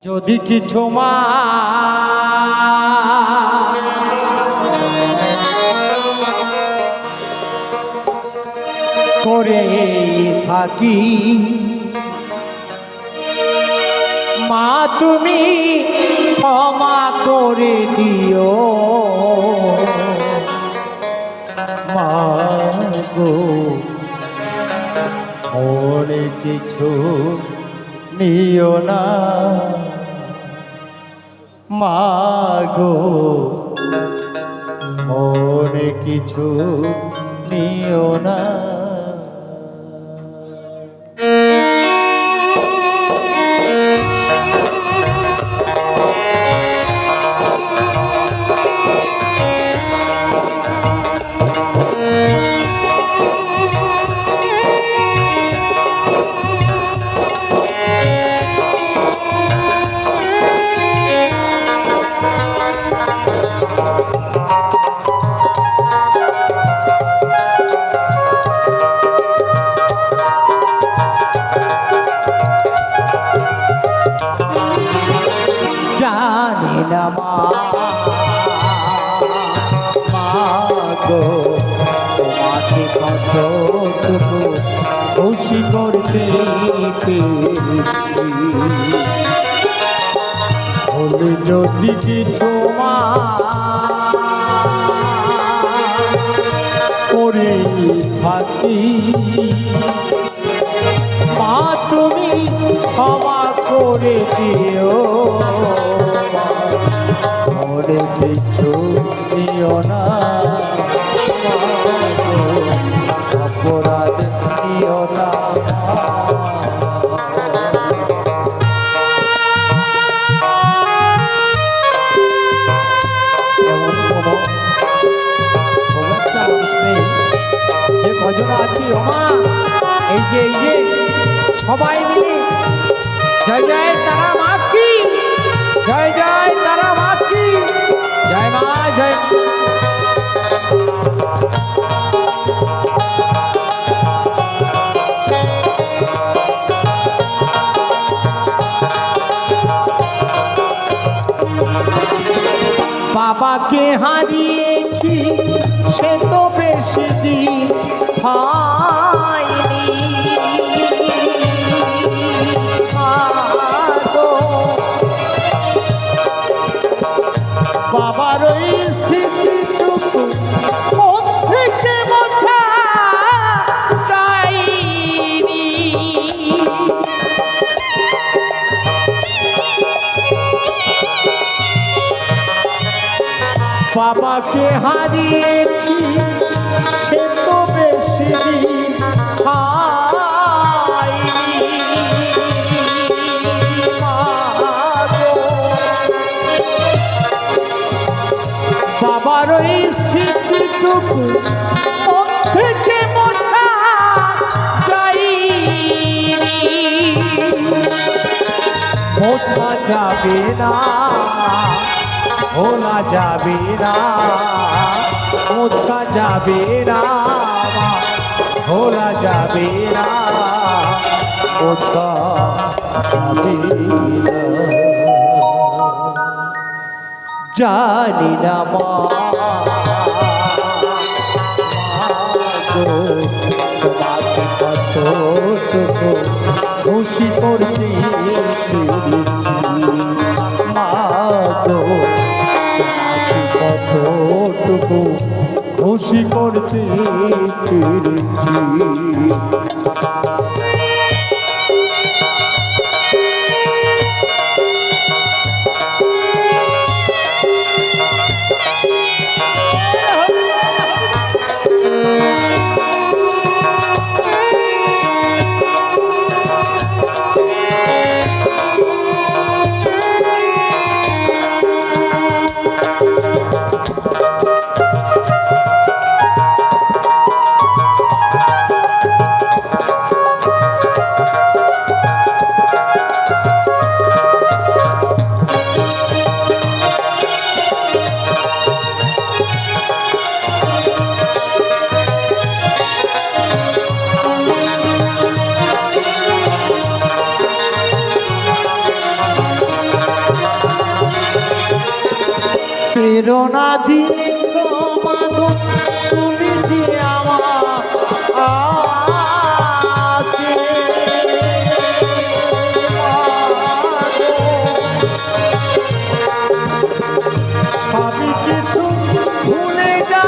যদি কিছু মা করে থাকি, মা তুমি ক্ষমা করে দিও। মা গো মনে কিছু নিও না, মা গো মনে কিছু নিও না। জানি না মা গো তোমাকে কতটুকু খুশি করতে পেরেছি। বলে যদি কিছু মা করে থাকি, মা তুমি ক্ষমা করে দিও। মরে কিছু দিও না, অপরাধ দিও না। এমন কোনো মানুষ নেই যে কজন আছি ও মা, এই যে সবাই মিলে জয় জয় তারা মা কি, জয় জয় তারা মা কি, জয় মা জয়। বাবাকে হারিয়েছি সে তো বেশি দিন হয়নি, বাবার ওই স্মৃতিটুকু মন থেকে মোছা যায়নি। বাবাকে হারিয়েছি সে তো বেশি দিন হয়নি, বাবার ওই স্মৃতিটুকু মন থেকে মোছা যায়নি। মোছা যাবে না, ভোলা যাবে না, মোছা যাবে না, ভোলা যাবে না, মোছা যাবে না। জানি না মা গো তোমাকে কতটুকু খুশি করতে পেরেছি। মা গো তোমাকে কতটুকু খুশি করতে পেরেছি। প্রেরণা দিয়েছ মাগো তুমি যে আমাকে সবই কিছু ভুলে যা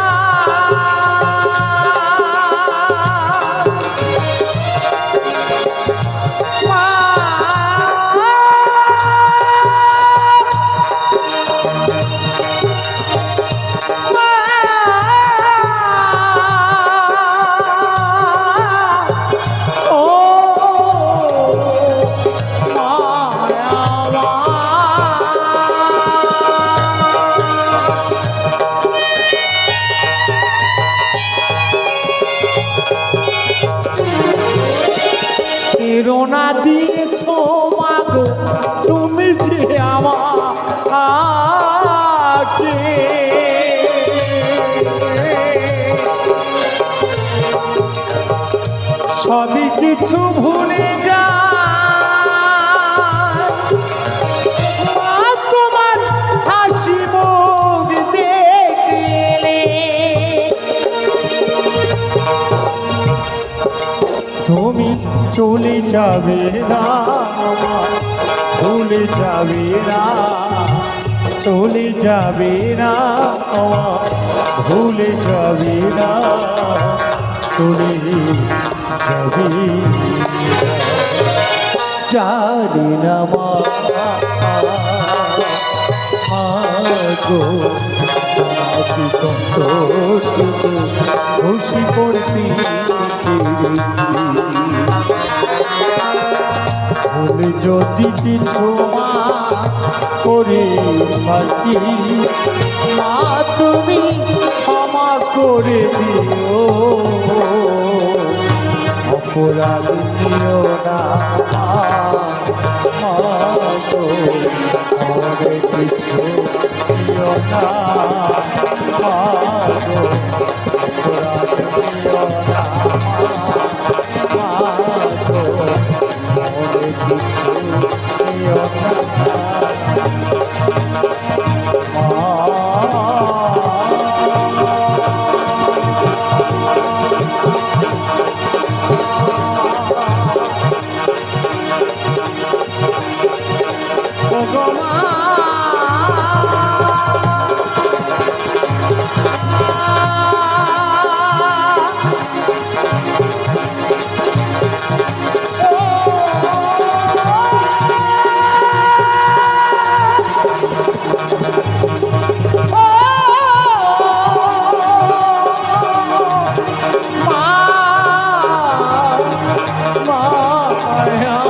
প্রেরণা দিয়েছ মাগো তুমি যে আমাকে সবই কিছু ভুলে যা তোমার হাসি মুখ দেখলে তুমি চলে যাবে না ভুলে যাবে না চলে যাবে না ভুলে যাবে না চলে যাবে জানি না মাগো তোমাকে কত খুশি করতে ভুলে যদি কিছু করে থাকি মা তুমি ক্ষমা করে দিও অপরাধ দিও না মাগো অনেক কিছু দিও না মাগো অপরাধ দিও না মাগো অনেক কিছু দিও না Yeah.